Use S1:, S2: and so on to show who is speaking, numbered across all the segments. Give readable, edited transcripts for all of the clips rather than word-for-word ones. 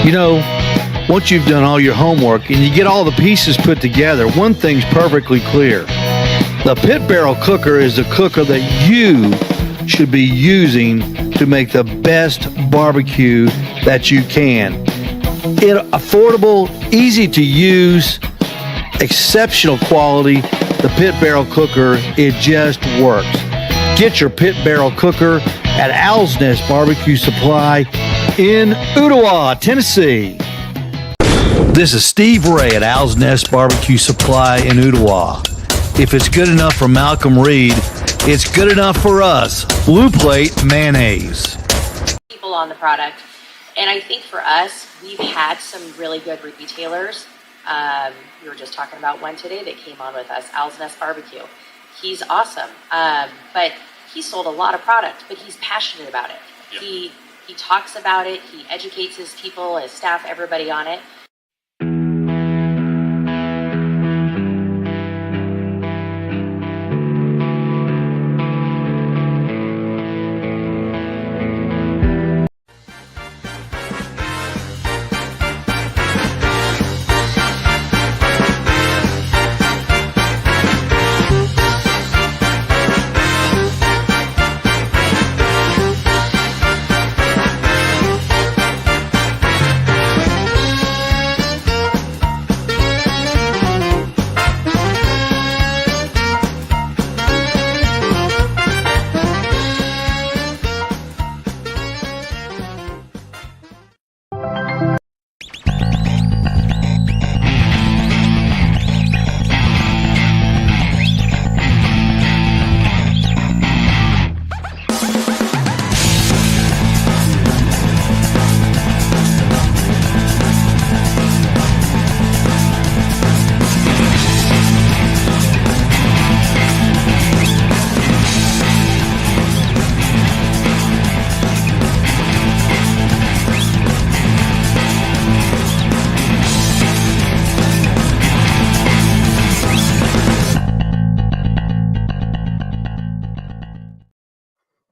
S1: You know, once you've done all your homework and you get all the pieces put together, one thing's perfectly clear. The Pit Barrel Cooker is the cooker that you should be using to make the best barbecue that you can. It's affordable, easy to use, exceptional quality. The Pit Barrel Cooker, it just works. Get your Pit Barrel Cooker at Owl's Nest Barbecue Supply in Ottawa, Tennessee. This is Steve Ray at Owl's Nest Barbecue Supply in Ottawa. If it's good enough for Malcolm Reed, it's good enough for us. Blue Plate Mayonnaise.
S2: People on the product. And I think for us, we've had some really good retailers. We were just talking about one today that came on with us, Owl's Nest Barbecue. He's awesome. But he sold a lot of product, but he's passionate about it. Yep. He talks about it. He educates his people, his staff, everybody on it.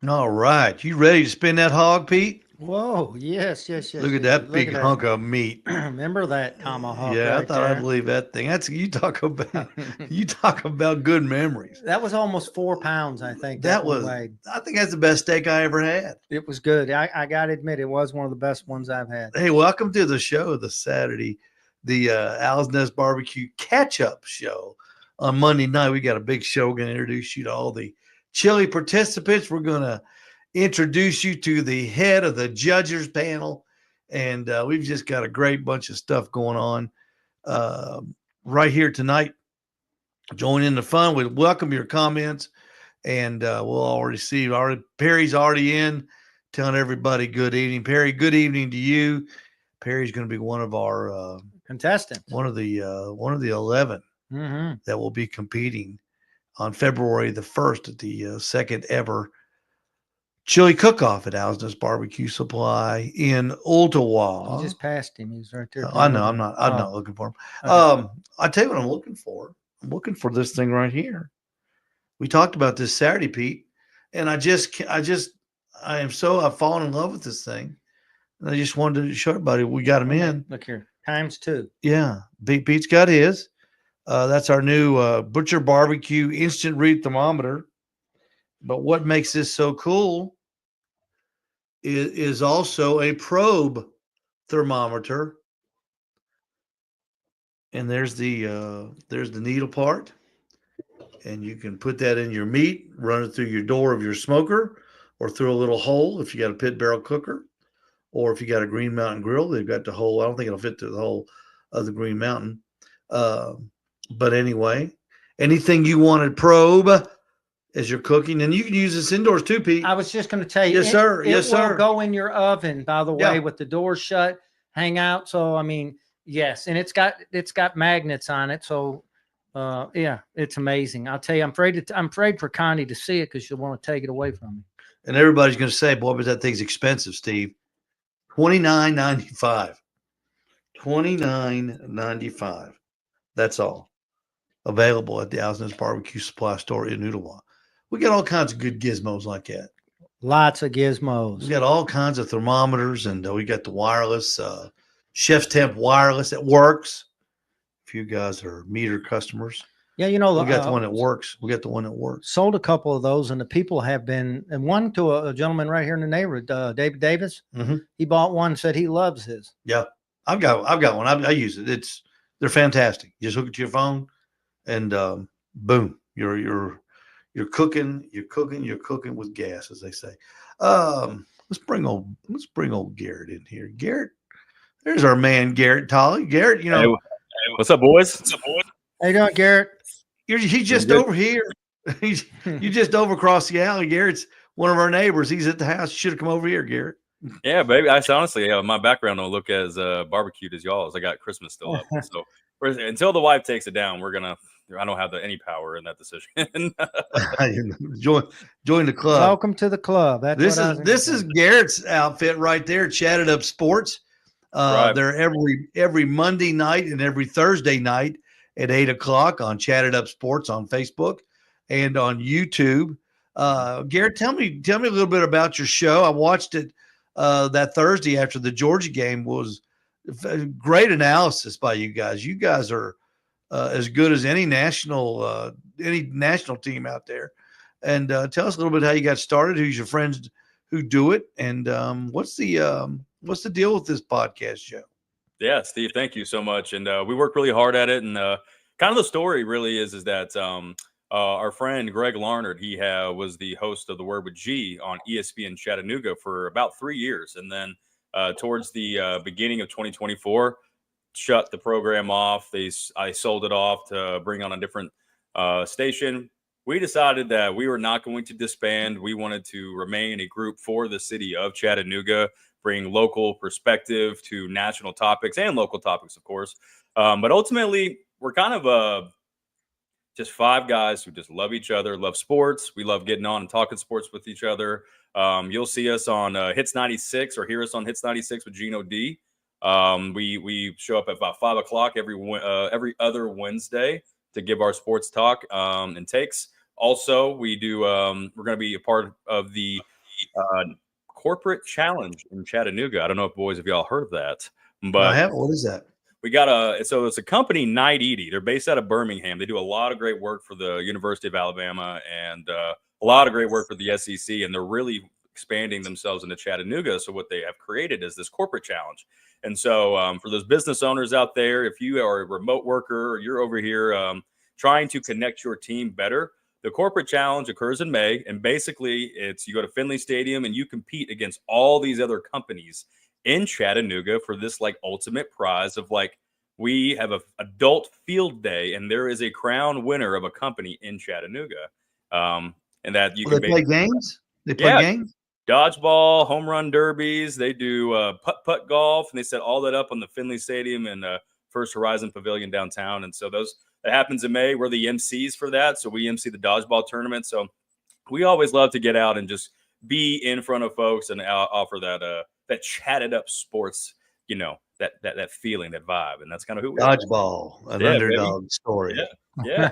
S1: All right. You ready to spin that hog, Pete?
S3: Whoa, yes.
S1: Look at that big hunk of meat.
S3: Remember that tomahawk?
S1: Yeah,
S3: right
S1: I thought
S3: there?
S1: I'd believe that thing. That's you talk about good memories.
S3: That was almost 4 pounds, I think.
S1: That was
S3: weighed.
S1: I think that's the best steak I ever had.
S3: It was good. I gotta admit, it was one of the best ones I've had.
S1: Hey, welcome to the show this Saturday, the Owl's Nest Barbecue catch-up show. On Monday night, we got a big show. We're going to introduce you to all the chili participants. We're going to introduce you to the head of the judges panel. And we've just got a great bunch of stuff going on right here tonight. Join in the fun. We welcome your comments. And we'll already see. Perry's already in, telling everybody good evening. Perry, good evening to you. Perry's going to be one of our
S3: contestants,
S1: one of the 11 that will be competing on February the 1st at the second ever chili cook-off at Owl's Nest Barbecue Supply in Ottawa.
S3: You just passed him. He's right there.
S1: I know. I'm not looking for him. Okay. I tell you what I'm looking for. I'm looking for this thing right here. We talked about this Saturday, Pete, and I've fallen in love with this thing. And I just wanted to show everybody we got him in.
S3: Look here, ×2.
S1: Yeah, Pete's got his. That's our new Butcher Barbecue instant read thermometer. But what makes this so cool is also a probe thermometer. And there's the needle part. And you can put that in your meat, run it through your door of your smoker, or through a little hole if you got a Pit Barrel Cooker, or if you got a Green Mountain grill, they've got the hole. I don't think it'll fit through the hole of the Green Mountain. But anyway, anything you want to probe as you're cooking, and you can use this indoors too, Pete.
S3: I was just going to tell you,
S1: yes, sir. Yes, sir.
S3: It will go in your oven, by the way, with the door shut, hang out. So I mean, yes, and it's got magnets on it. So yeah, it's amazing. I'll tell you, I'm afraid for Connie to see it because she'll want to take it away from me.
S1: And everybody's going to say, "Boy, but that thing's expensive, Steve." $29.95. $29.95. That's all. Available at the Owl's Nest Barbecue Supply Store in Ottawa. We got all kinds of good gizmos like that.
S3: Lots of gizmos.
S1: We got all kinds of thermometers, and we got the wireless Chef's Temp Wireless. It works. If you guys are meter customers.
S3: Yeah, you know,
S1: We got the one that works. We got the one that works.
S3: Sold a couple of those, and the people have been, and one to a gentleman right here in the neighborhood, David Davis.
S1: Mm-hmm.
S3: He bought one, said he loves his.
S1: Yeah, I've got one. I use it. They're fantastic. You just hook it to your phone, and boom, you're cooking with gas, as they say. Let's bring old Garrett in here. Garrett, there's our man Garrett Tolley. Garrett, you know,
S4: hey, what's up, boys?
S3: How you doing, Garrett?
S1: He's just over here. You just over across the alley. Garrett's one of our neighbors. He's at the house. You should have come over here, Garrett.
S4: Yeah, baby. Honestly, my background don't look as barbecued as y'all's. I got Christmas still up, so until the wife takes it down, I don't have any power in that decision.
S1: join the club.
S3: Welcome to the club.
S1: This is Garrett's outfit right there. Chatted Up Sports.
S4: Right.
S1: They're every Monday night and every Thursday night at 8:00 on Chatted Up Sports on Facebook and on YouTube. Garrett, tell me a little bit about your show. I watched it that Thursday after the Georgia game. Was great analysis by you guys. You guys are as good as any national team out there. And tell us a little bit how you got started. Who's your friends who do it, and what's the deal with this podcast show?
S4: Yeah, Steve, thank you so much. And we work really hard at it. And kind of the story really is that our friend Greg Larnard, he was the host of The Word with G on ESPN Chattanooga for about 3 years. And then towards the beginning of 2024, shut the program off. I sold it off to bring on a different station. We decided that we were not going to disband. We wanted to remain a group for the city of Chattanooga, bring local perspective to national topics and local topics, of course. But ultimately, we're kind of just five guys who just love each other, love sports. We love getting on and talking sports with each other. You'll see us on Hits 96 or hear us on Hits 96 with Gino D. We show up at about 5:00 every other Wednesday to give our sports talk and takes. Also, we do. We're going to be a part of the Corporate Challenge in Chattanooga. I don't know if y'all heard of that, but
S1: what is that?
S4: We got so it's a company, Night Edie. They're based out of Birmingham. They do a lot of great work for the University of Alabama and a lot of great work for the SEC, and they're really expanding themselves into Chattanooga. So what they have created is this Corporate Challenge. And so for those business owners out there, if you are a remote worker or you're over here trying to connect your team better, the Corporate Challenge occurs in May. And basically you go to Finley Stadium and you compete against all these other companies in Chattanooga for this like ultimate prize of like, we have an adult field day and there is a crown winner of a company in Chattanooga. And that you can
S1: play games. They play games.
S4: Dodgeball, home run derbies. They do putt golf, and they set all that up on the Finley Stadium and First Horizon Pavilion downtown. And so that happens in May. We're the MCs for that, so we MC the dodgeball tournament. So we always love to get out and just be in front of folks and offer that chatted up sports, that feeling, that vibe, and that's kind of who we are.
S1: Dodgeball, an underdog story.
S4: Yeah.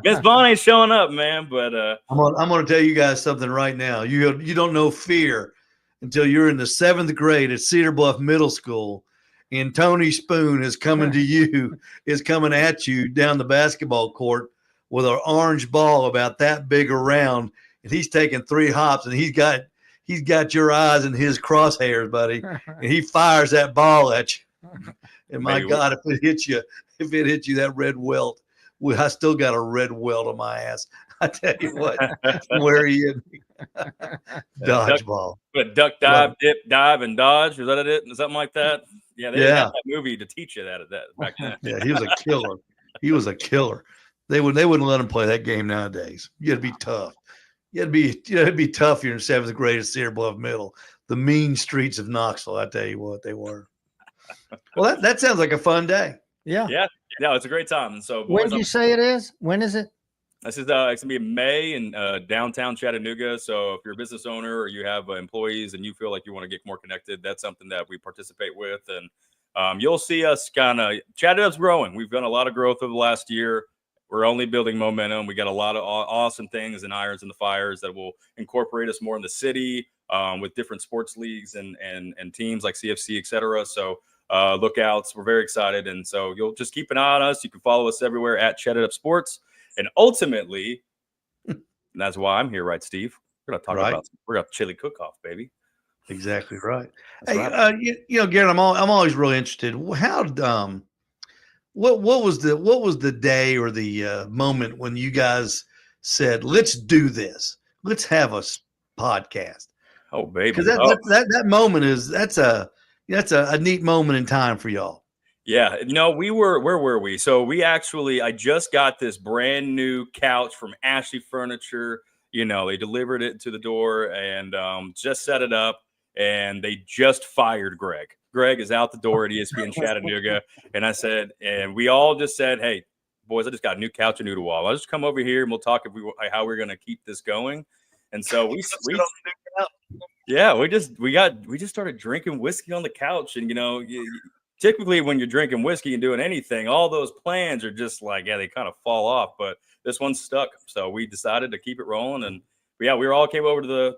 S4: Miss Bond ain't showing up, man. But
S1: I'm gonna tell you guys something right now. You don't know fear until you're in the 7th grade at Cedar Bluff Middle School, and Tony Spoon is coming at you down the basketball court with an orange ball about that big around, and he's taking 3 hops, and he's got your eyes in his crosshairs, buddy, and he fires that ball at you. And my God, if it hits you, that red welt. I still got a red welt on my ass. I tell you what, where are you? Dodgeball.
S4: Duck, dive, dip, dive, and dodge. Was that it? Something like that? Yeah, they had that movie to teach you that back then.
S1: Yeah, he was a killer. He was a killer. They wouldn't let him play that game nowadays. You had to be tough. You had to be tough. You're in 7th grade at Cedar Bluff Middle. The mean streets of Knoxville. I tell you what, they were. Well, that sounds like a fun day.
S3: Yeah.
S4: No, it's a great time. And so,
S3: when did you say it is? When is it?
S4: This is it's gonna be in May in downtown Chattanooga. So if you're a business owner or you have employees and you feel like you want to get more connected, that's something that we participate with. And you'll see us kind of Chatted Up's growing. We've done a lot of growth over the last year. We're only building momentum. We got a lot of awesome things and irons in the fires that will incorporate us more in the city with different sports leagues and teams like CFC, et cetera. So lookouts. We're very excited. And so you'll just keep an eye on us. You can follow us everywhere at Chatted Up Sports. And ultimately, and that's why I'm here, right, Steve? We're going to talk about we're going to chili cook-off, baby.
S1: Exactly right.
S4: That's
S1: Hey,
S4: right.
S1: Garrett, I'm always really interested. How what was the day or the moment when you guys said, "Let's do this. Let's have a podcast"?
S4: Oh, baby.
S1: Because that moment that's a neat moment in time for y'all.
S4: Yeah, no, where were we? So I just got this brand new couch from Ashley Furniture. They delivered it to the door and just set it up, and they just fired Greg. Greg is out the door at ESPN Chattanooga. And we all just said, hey, boys, I just got a new couch and noodle wall. I'll just come over here and we'll talk how we're going to keep this going. And so we just started drinking whiskey on the couch. And, typically when you're drinking whiskey and doing anything, all those plans are just like, they kind of fall off. But this one stuck. So we decided to keep it rolling. And we all came over to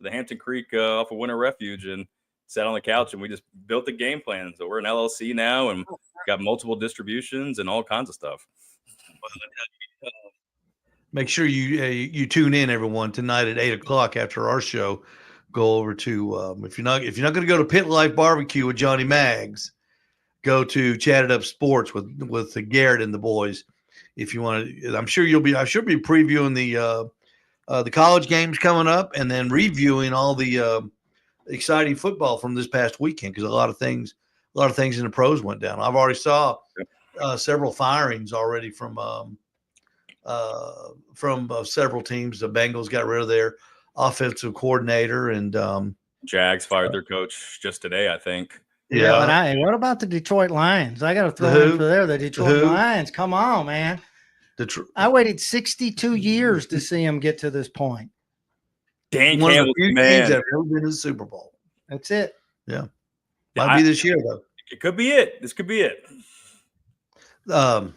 S4: the Hampton Creek off of Winter Refuge and sat on the couch, and we just built the game plan. So we're an LLC now and got multiple distributions and all kinds of stuff.
S1: Make sure you tune in, everyone, tonight at 8:00 after our show. Go over to if you're not going to go to Pit Life Barbecue with Johnny Maggs, go to Chatted Up Sports with Garrett and the boys. If you want to, I should be previewing the college games coming up, and then reviewing all the exciting football from this past weekend, because a lot of things in the pros went down. I've already saw several firings already from several teams. The Bengals got rid of their offensive coordinator, and
S4: Jags fired their coach just today, I think.
S3: Yeah, but what about the Detroit Lions? I got to throw in for there. The Detroit Lions. Come on, man. I waited 62 years to see them get to this point.
S4: Dan
S1: One
S4: Campbell,
S1: of the few teams that have ever been in the Super Bowl.
S3: That's it.
S1: Yeah. Might be this year, though.
S4: It could be it. This could be it.
S1: So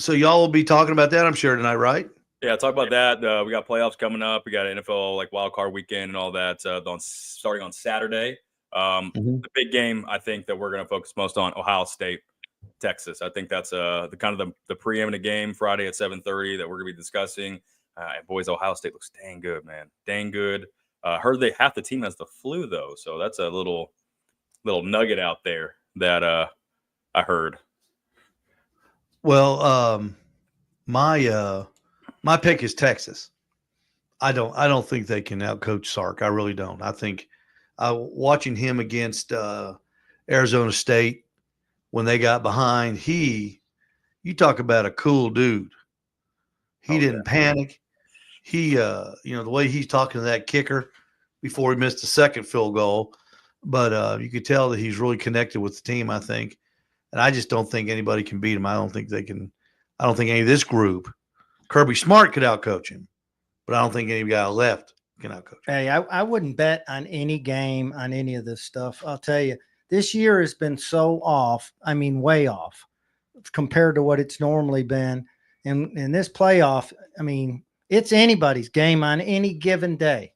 S1: y'all will be talking about that, I'm sure, tonight, right?
S4: Yeah, talk about that. We got playoffs coming up. We got NFL wild card weekend and all that starting on Saturday. The big game, I think, that we're going to focus most on, Ohio State, Texas. I think that's the preeminent game Friday at 7:30 that we're going to be discussing. And boys, Ohio State looks dang good, man. Dang good. Heard half the team has the flu, though, so that's a little nugget out there that I heard.
S1: Well, my pick is Texas. I don't think they can outcoach Sark. I really don't. I think watching him against Arizona State when they got behind, you talk about a cool dude. He didn't panic. He, the way he's talking to that kicker before he missed the second field goal, but you could tell that he's really connected with the team, I think. And I just don't think anybody can beat him. I don't think any of this group. Kirby Smart could outcoach him, but I don't think any guy left can outcoach him.
S3: Hey, I wouldn't bet on any game on any of this stuff. I'll tell you, this year has been so off. I mean, way off compared to what it's normally been. And in this playoff, I mean, it's anybody's game on any given day.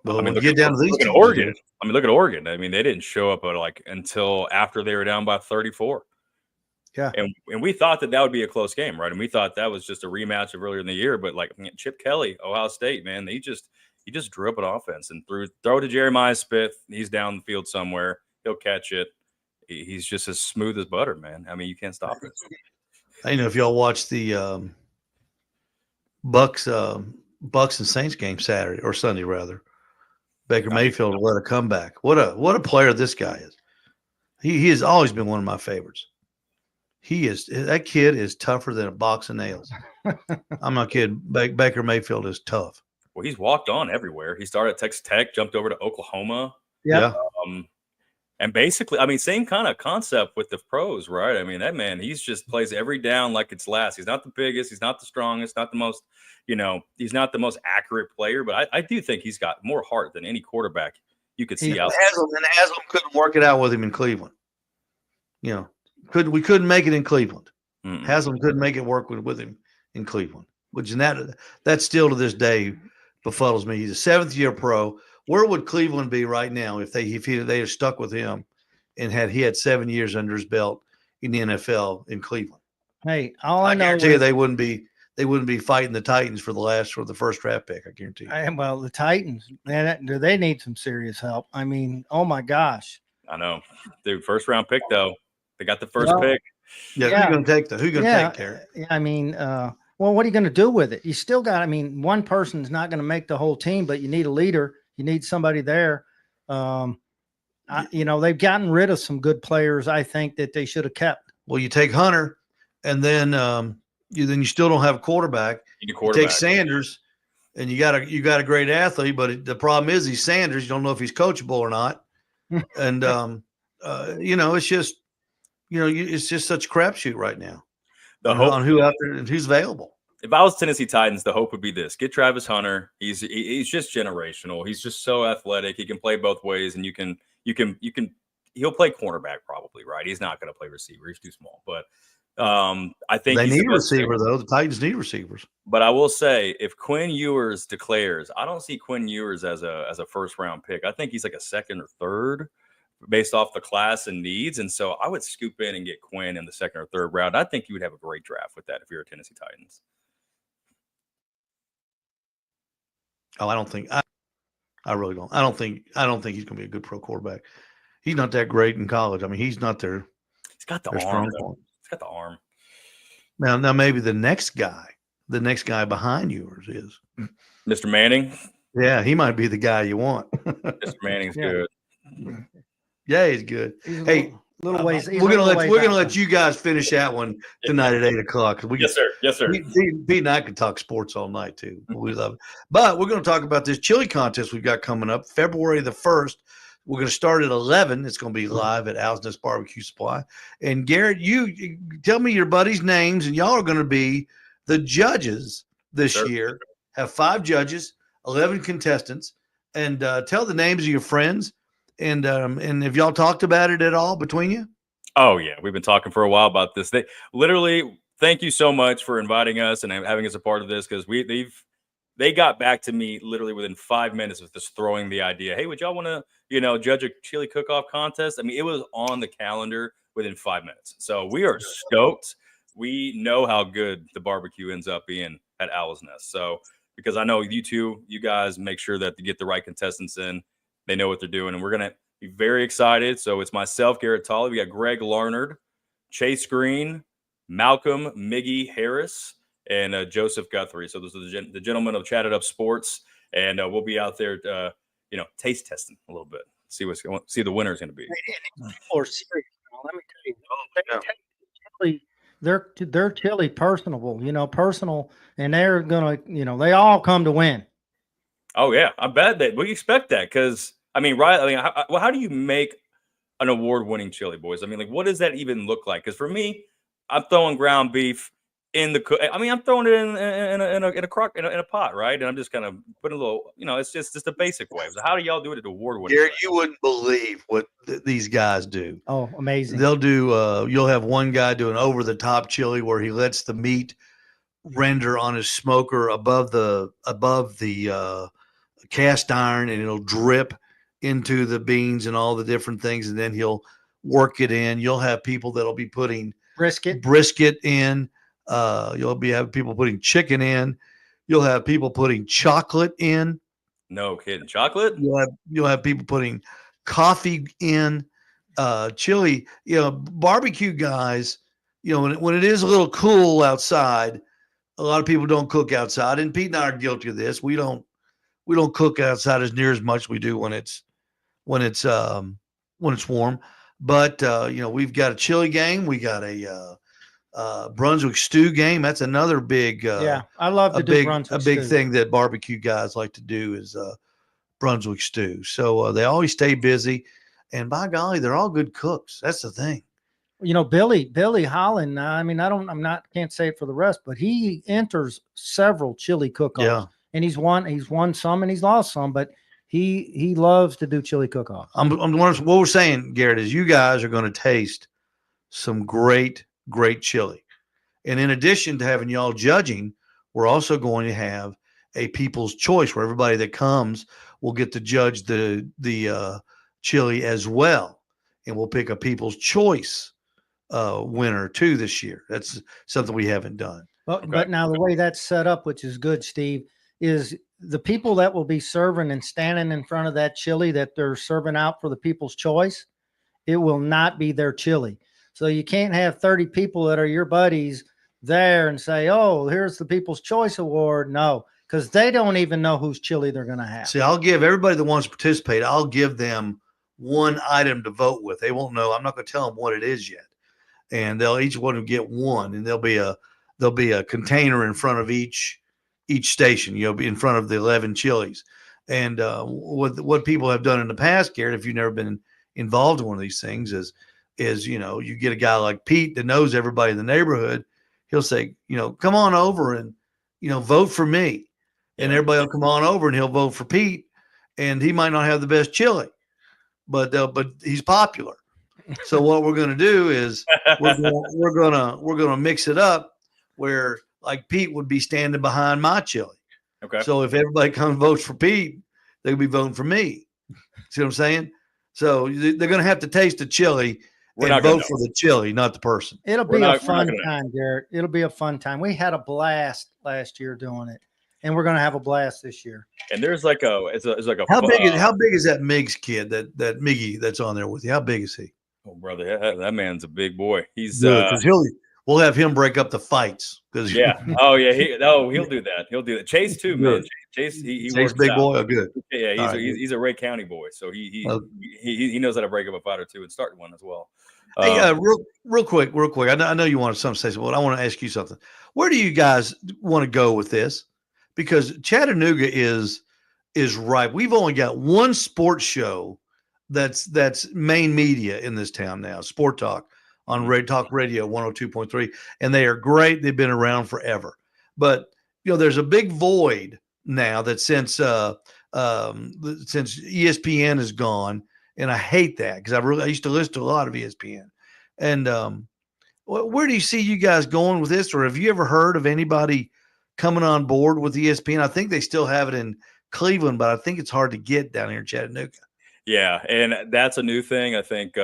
S1: Well, when you get down to these
S4: look at Oregon. Look at Oregon. I mean, they didn't show up until after they were down by 34.
S3: Yeah.
S4: And we thought that would be a close game, right? And we thought that was just a rematch of earlier in the year. But Chip Kelly, Ohio State, man, he just drew up an offense and throw to Jeremiah Smith. He's down the field somewhere. He'll catch it. He's just as smooth as butter, man. I mean, you can't stop it.
S1: I know if y'all watch the Bucks and Saints game Saturday or Sunday rather. Baker Mayfield will let a comeback. What a player this guy is. He has always been one of my favorites. That kid is tougher than a box of nails. I'm not kidding. Baker Mayfield is tough.
S4: Well, he's walked on everywhere. He started at Texas Tech, jumped over to Oklahoma.
S3: Yeah.
S4: And basically, I mean, same kind of concept with the pros, right? I mean, that man, he's just plays every down like it's last. He's not the biggest. He's not the strongest, not the most, he's not the most accurate player. But I do think he's got more heart than any quarterback you could see out there.
S1: Haslam couldn't work it out with him in Cleveland. We couldn't make it in Cleveland. Haslam couldn't make it work with him in Cleveland, which that still to this day befuddles me. He's a 7th-year pro, Where would Cleveland be right now if they had stuck with him and he had 7 years under his belt in the NFL in Cleveland?
S3: Hey, all I know
S1: guarantee
S3: is
S1: you they wouldn't be fighting the Titans for the first draft pick. I guarantee you.
S3: well, the Titans, man, do they need some serious help? I mean, oh my gosh.
S4: I know, dude. First round pick though. They got the first pick.
S1: Yeah, who you going to take? Who you going to take, Garrett?
S3: I mean, well, what are you going to do with it? You still got. I mean, one person's not going to make the whole team, but you need a leader. You need somebody there. They've gotten rid of some good players. I think that they should have kept.
S1: Well, you take Hunter, and then you still don't have a quarterback.
S4: You
S1: take Sanders, and you got a great athlete, but the problem is he's Sanders. You don't know if he's coachable or not, and it's just it's just such a crapshoot right now.
S4: The hope
S1: on who out there and who's available.
S4: If I was Tennessee Titans, the hope would be this: get Travis Hunter. He's just generational. He's just so athletic. He can play both ways, and he'll play cornerback probably, right? He's not going to play receiver. He's too small. But I think
S1: they need a receiver though. The Titans need receivers.
S4: But I will say, if Quinn Ewers declares, I don't see Quinn Ewers as a first round pick. I think he's like a second or third, based off the class and needs. And so I would scoop in and get Quinn in the second or third round. I think you would have a great draft with that if you're a Tennessee Titans.
S1: Oh, I really don't. I don't think he's going to be a good pro quarterback. He's not that great in college. I mean, he's not there.
S4: He's got the arm. He's got the arm.
S1: Now maybe the next guy behind yours is
S4: Mr. Manning.
S1: Yeah, he might be the guy you want.
S4: Mr. Manning's good.
S1: Yeah, he's good. Hey,
S3: little ways.
S1: We're gonna let you guys finish that one tonight at 8:00.
S4: Yes, sir. Yes, sir.
S1: Pete and I could talk sports all night too. We love it. But we're going to talk about this chili contest we've got coming up February the 1st. We're going to start at 11. It's going to be live at Owl's Nest Barbecue Supply. And Garrett, you tell me your buddies' names, and y'all are going to be the judges this year. Have 5 judges, 11 contestants, and tell the names of your friends. And have y'all talked about it at all between you?
S4: Oh yeah, we've been talking for a while about this. They literally, thank you so much for inviting us and having us a part of this, because they got back to me literally within 5 minutes of just throwing the idea. Hey, would y'all want to judge a chili cook-off contest? I mean, it was on the calendar within 5 minutes. So we are stoked. We know how good the barbecue ends up being at Owl's Nest. So because I know you guys make sure that to get the right contestants in. They know what they're doing, and we're going to be very excited. So it's myself, Garrett Tolley. We got Greg Larnard, Chase Green, Malcolm Miggy Harris, and Joseph Guthrie. So those are the gentlemen of Chatted Up Sports, and we'll be out there, taste testing a little bit, see the winner's going to be.
S3: Or serious. Let me tell you, they're chili personable, personal, and they're gonna, they all come to win.
S4: Oh yeah, I bet that we expect that, because how do you make an award-winning chili, boys? I mean, like, what does that even look like? Because for me, I'm throwing ground beef in the. I'm throwing it in a crock in a pot, right? And I'm just kind of putting a little. It's just a basic way. So how do y'all do it at award-winning?
S1: Garrett, you wouldn't believe what these guys do.
S3: Oh, amazing!
S1: They'll do. You'll have one guy do an over-the-top chili where he lets the meat render on his smoker above the cast iron, and it'll drip into the beans and all the different things, and then he'll work it in. You'll have people that'll be putting brisket in. You'll have people putting chicken in. You'll have people putting chocolate in.
S4: No kidding, chocolate.
S1: You'll have people putting coffee in. Chili. Barbecue guys. When it is a little cool outside, a lot of people don't cook outside, and Pete and I are guilty of this. We don't cook outside as near as much as we do when it's warm. But we've got a chili game. We got a Brunswick stew game. That's another big
S3: I love to do Brunswick
S1: a big
S3: stew.
S1: thing that barbecue guys like to do is Brunswick stew. So they always stay busy, and by golly, they're all good cooks. That's the thing.
S3: Billy Holland. Can't say it for the rest, but he enters several chili cook-offs.
S1: Yeah.
S3: And he's won some and he's lost some, but he loves to do chili cook-offs.
S1: What we're saying, Garrett, is you guys are going to taste some great chili. And in addition to having y'all judging, we're also going to have a people's choice where everybody that comes will get to judge the chili as well, and we'll pick a People's Choice winner too this year. That's something we haven't done.
S3: Well,
S4: Okay.
S3: but now the way that's set up, which is good, Steve, is the people that will be serving and standing in front of that chili that they're serving out for the People's Choice, it will not be their chili. So you can't have 30 people that are your buddies there and say, oh, here's the People's Choice Award. No, because they don't even know whose chili they're going to have.
S1: See, I'll give everybody that wants to participate, I'll give them one item to vote with. They won't know. I'm not going to tell them what it is yet. And they'll each one will get one, and there'll be a container in front of each station, be in front of the 11 chilies. And what people have done in the past, Garrett, if you've never been involved in one of these things, is you get a guy like Pete that knows everybody in the neighborhood. He'll say, come on over and vote for me, and everybody will come on over and he'll vote for Pete, and he might not have the best chili, but he's popular. So what we're going to do is we're going to mix it up where like Pete would be standing behind my chili.
S4: Okay.
S1: So if everybody comes and votes for Pete, they'll be voting for me. See what I'm saying? So they're going to have to taste the chili and vote for the chili, not the person.
S3: It'll be a fun time, Garrett. It'll be a fun time. We had a blast last year doing it, and we're going to have a blast this year.
S4: And there's like it's like a
S1: how big is that Miggs kid that Miggy that's on there with you? How big is he?
S4: Oh, brother, that man's a big boy. He's
S1: because we'll have him break up the fights. Because
S4: he'll do that. He'll do that. Chase too, man. Chase, he works
S1: big
S4: out.
S1: Boy. Oh, good.
S4: Yeah, he's a Ray County boy, so he knows how to break up a fight or two and start one as well.
S1: Hey, real quick. I know you want to say something, but I want to ask you something. Where do you guys want to go with this? Because Chattanooga is ripe. We've only got one sports show that's main media in this town now, Sport Talk on Red Talk Radio 102.3, and they are great. They've been around forever. But there's a big void now that since ESPN is gone, and I hate that because I used to listen to a lot of ESPN. And where do you see you guys going with this, or have you ever heard of anybody coming on board with ESPN? I think they still have it in Cleveland, but I think it's hard to get down here in Chattanooga.
S4: Yeah, and that's a new thing. I think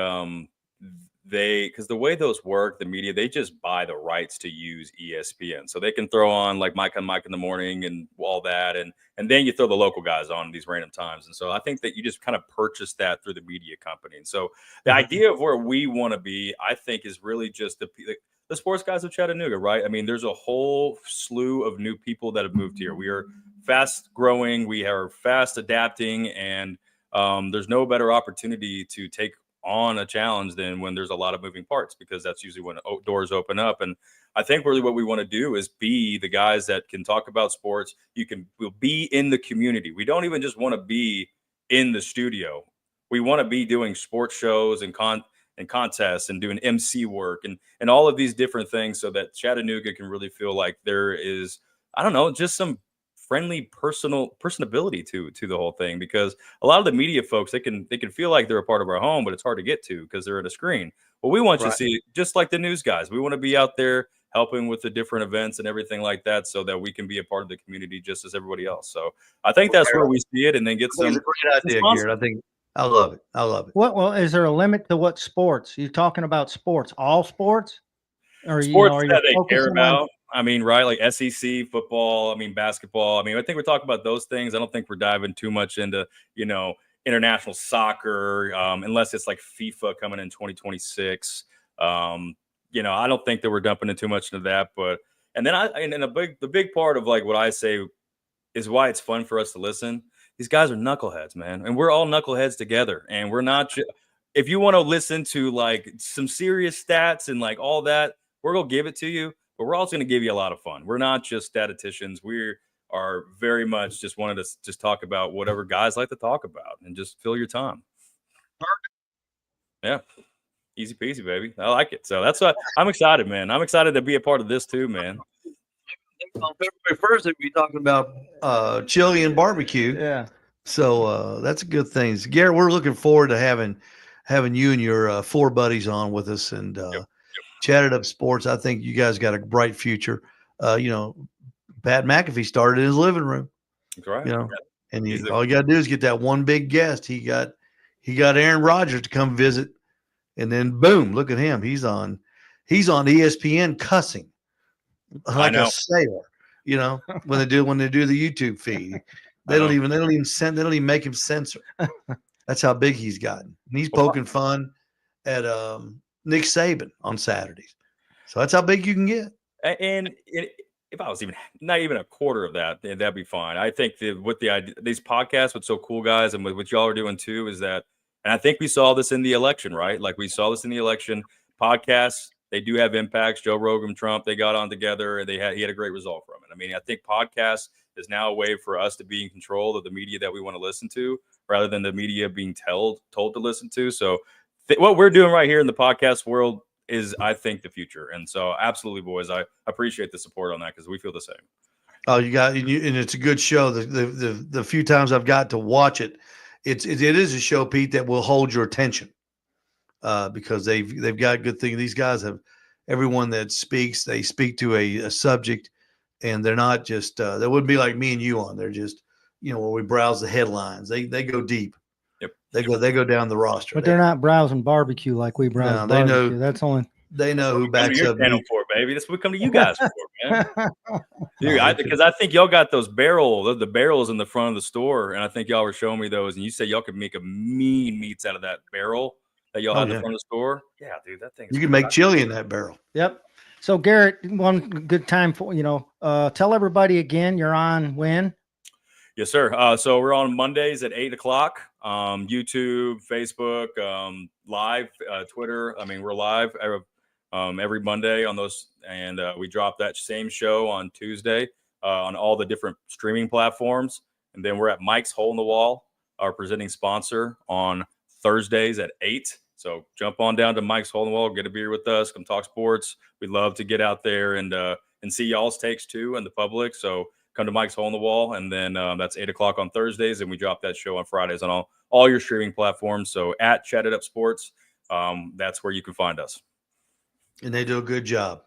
S4: because the way those work, the media, they just buy the rights to use ESPN. So they can throw on like Mike in the Morning and all that. And then you throw the local guys on these random times. And so I think that you just kind of purchase that through the media company. And so the idea of where we want to be, I think, is really just the sports guys of Chattanooga, right? I mean, there's a whole slew of new people that have moved here. We are fast growing. We are fast adapting. And there's no better opportunity to take on a challenge than when there's a lot of moving parts, because that's usually when doors open up. And I think really what we want to do is be the guys that can talk about sports. We'll be in the community. We don't even just want to be in the studio. We want to be doing sports shows and contests and doing MC work and all of these different things, so that Chattanooga can really feel like there is, I don't know, just some friendly personability to the whole thing. Because a lot of the media folks, they can feel like they're a part of our home, but it's hard to get to because they're at a screen. Well, we want you to see, just like the news guys, we want to be out there helping with the different events and everything like that, so that we can be a part of the community just as everybody else. So I think that's where we see it, and then get some.
S1: It's a great idea, Garrett. I think I love it.
S3: Well, is there a limit to what sports? You're talking about sports, all sports? Or
S4: sports that they care about. I mean, right, like SEC football, I mean, basketball. I mean, I think we're talking about those things. I don't think we're diving too much into, international soccer, unless it's like FIFA coming in 2026. I don't think that we're dumping in too much into that. But, and then the big part of like what I say is why it's fun for us to listen. These guys are knuckleheads, man. And we're all knuckleheads together. And we're not, if you want to listen to like some serious stats and like all that, we're going to give it to you. But we're also going to give you a lot of fun. We're not just statisticians. We are very much just wanted to just talk about whatever guys like to talk about and just fill your time. Yeah. Easy peasy, baby. I like it. So that's what I'm excited, man. I'm excited to be a part of this too, man.
S1: On February 1st, we'll be talking about chili and barbecue.
S3: Yeah.
S1: So that's a good thing. Garrett, we're looking forward to having you and your four buddies on with us and chatted up sports. I think you guys got a bright future. Pat McAfee started in his living room.
S4: That's right.
S1: And all you got to do is get that one big guest. He got Aaron Rodgers to come visit, and then boom, look at him. He's on ESPN cussing like a sailor. You know, when they do the YouTube feed, they don't even make him censor. That's how big he's gotten. And he's poking fun at Nick Saban on Saturdays. So that's how big you can get.
S4: And if I was not even a quarter of that, that'd be fine. I think with these podcasts, what's so cool, guys, and what y'all are doing too, is that, and I think we saw this in the election, right? Like we saw this in the election. Podcasts, they do have impacts. Joe Rogan, Trump, they got on together, and he had a great result from it. I mean, I think podcasts is now a way for us to be in control of the media that we want to listen to, rather than the media being told to listen to. So what we're doing right here in the podcast world is, I think, the future. And so absolutely, boys, I appreciate the support on that, because we feel the same. Oh,
S1: and it's a good show. The few times I've got to watch it, it is a show, Pete, that will hold your attention, because they've got good things. These guys have, everyone that speaks, they speak to a subject, and they're not just they wouldn't be like me and you on. They're just, where we browse the headlines. They go deep.
S4: Yep.
S1: They go down the roster.
S3: But they're not browsing barbecue like we browse. No, barbecue. They know who backs up.
S4: For, baby. That's what we come to you guys for, man. Dude, because I think y'all got those the barrels in the front of the store, and I think y'all were showing me those, and you said y'all could make a mean meats out of that barrel that y'all had in the front of the store. Yeah, dude, that thing.
S1: You can make chili in that barrel.
S3: Yep. So Garrett, one good time for tell everybody again, you're on when?
S4: Yes, sir. So we're on Mondays at 8:00. YouTube, Facebook, live, Twitter. I mean, we're live every Monday on those, and we drop that same show on Tuesday on all the different streaming platforms. And then we're at Mike's Hole in the Wall, our presenting sponsor, on Thursdays at 8. So jump on down to Mike's Hole in the Wall, get a beer with us, come talk sports. We'd love to get out there and see y'all's takes too, and the public. So come to Mike's Hole in the Wall, and then that's 8:00 on Thursdays, and we drop that show on Fridays on all your streaming platforms. So at Chat It Up Sports, that's where you can find us.
S1: And they do a good job.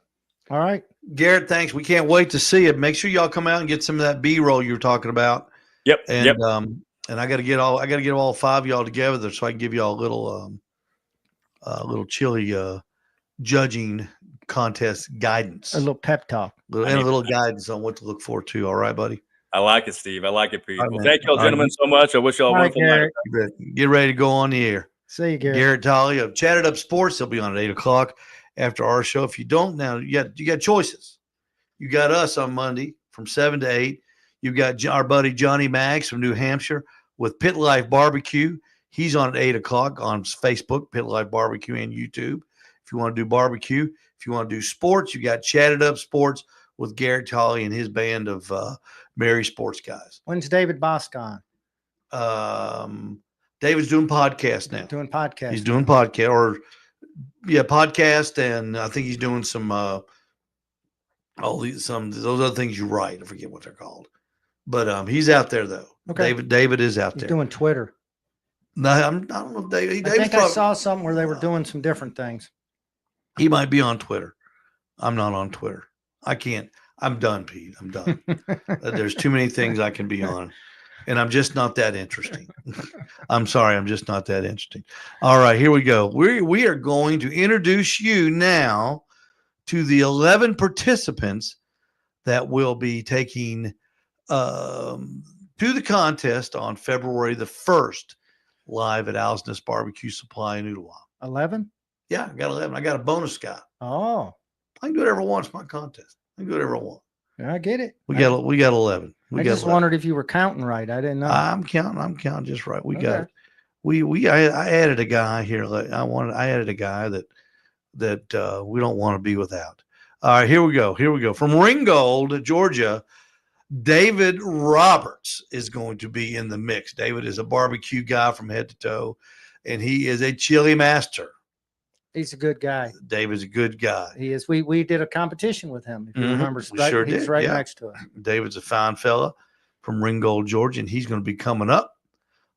S3: All right,
S1: Garrett, thanks. We can't wait to see it. Make sure y'all come out and get some of that B-roll you were talking about.
S4: Yep.
S1: And and I got to get all 5 of y'all together so I can give y'all a little chili judging contest guidance,
S3: a little pep talk,
S1: and a little guidance on what to look for too. All right, buddy.
S4: I like it, Steve. I like it, Pete. Well, thank y'all, gentlemen, so much. I wish y'all a wonderful night.
S1: Get ready to go on the air.
S3: See you, Garrett.
S1: Garrett Tolley of Chat It Up Sports. He'll be on at 8:00 after our show. If you don't now, you got choices. You got us on Monday from 7 to 8. You got our buddy Johnny Maggs from New Hampshire with Pit Life Barbecue. He's on at 8:00 on Facebook, Pit Life Barbecue, and YouTube. If you want to do barbecue, if you want to do sports, you got Chat It Up Sports with Garrett Tolley and his band of Merry Sports guys.
S3: When's David Bosk on?
S1: David's doing podcast now.
S3: Doing podcast.
S1: He's doing podcast podcast, and I think he's doing some those other things you write. I forget what they're called, but he's out there though.
S3: Okay.
S1: David is out there.
S3: He's doing Twitter.
S1: No, I don't know if David.
S3: I think I saw something where they were doing some different things.
S1: He might be on Twitter. I'm not on Twitter. I can't. I'm done, Pete. I'm done. There's too many things I can be on, and I'm just not that interesting. I'm sorry. I'm just not that interesting. All right, here we go. We are going to introduce you now to the 11 participants that will be taking to the contest on February the 1st, live at Alsness Barbecue Supply in Ooltewah.
S3: 11?
S1: Yeah, I got 11. I got a bonus guy.
S3: Oh.
S1: I can do whatever I want. It's my contest. I can do whatever I want.
S3: I get it.
S1: We got 11.
S3: I just wondered if you were counting right. I didn't know.
S1: I'm counting just right. We got it. I added a guy here. I added a guy that we don't want to be without. All right, here we go. From Ringgold, Georgia, David Roberts is going to be in the mix. David is a barbecue guy from head to toe, and he is a chili master.
S3: He's a good guy.
S1: David's a good guy.
S3: He is. We did a competition with him. If you remember,
S1: sure
S3: he's
S1: did.
S3: right next to us.
S1: David's a fine fella from Ringgold, Georgia, and he's going to be coming up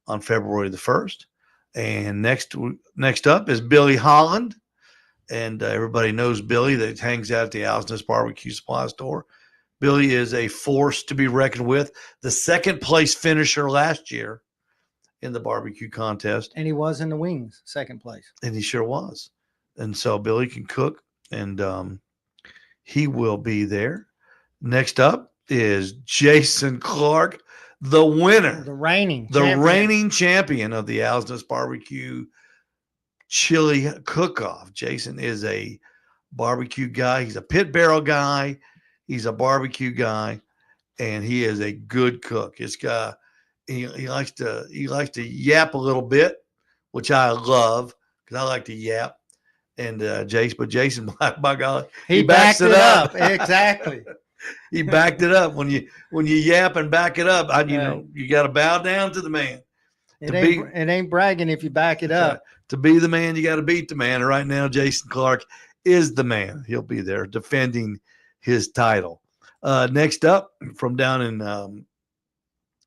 S1: on February the 1st. And next up is Billy Holland, and everybody knows Billy that hangs out at the Alsness Barbecue Supply Store. Billy is a force to be reckoned with. The second place finisher last year in the barbecue contest.
S3: And he was in the wings, second place.
S1: And he sure was. And so Billy can cook, and he will be there. Next up is Jason Clark, the winner,
S3: The reigning
S1: champion of the Alsness Barbecue Chili Cook-Off. Jason is a barbecue guy. He's a pit barrel guy. He's a barbecue guy, and he is a good cook. This guy, he likes to yap a little bit, which I love because I like to yap. And Jason, by God,
S3: he backs it up. Exactly.
S1: He backed it up. When you yap and back it up, you got to bow down to the man.
S3: It ain't bragging if you back it up.
S1: To be the man, you got to beat the man. And right now, Jason Clark is the man. He'll be there defending his title. Next up, from down in